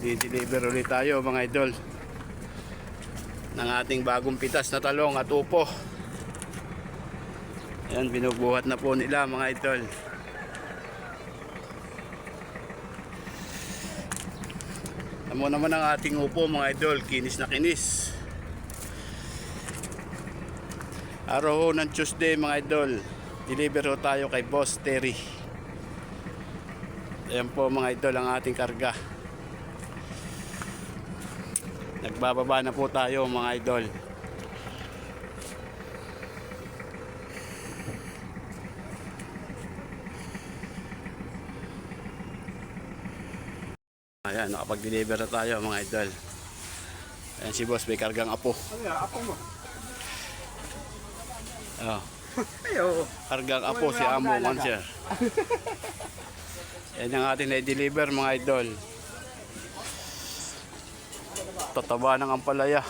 Di-deliver ulit tayo mga idol ng ating bagong pitas na talong at upo. Ayan, binubuhat na po nila mga idol. Amo naman ang ating upo mga idol, kinis na kinis. Araw ng Tuesday mga idol, deliver ho tayo kay Boss Terry. Ayan po mga idol ang ating karga. Nagbababa na po tayo mga idol. Ayan, nakapag-deliver na tayo mga idol. Ayan si boss, may kargang apo. Ano yan? Apo mo? Oh, Ayo. kargang apo si Amo Monster. Ayan ang ating na-deliver mga idol. Tataba ng ampalaya.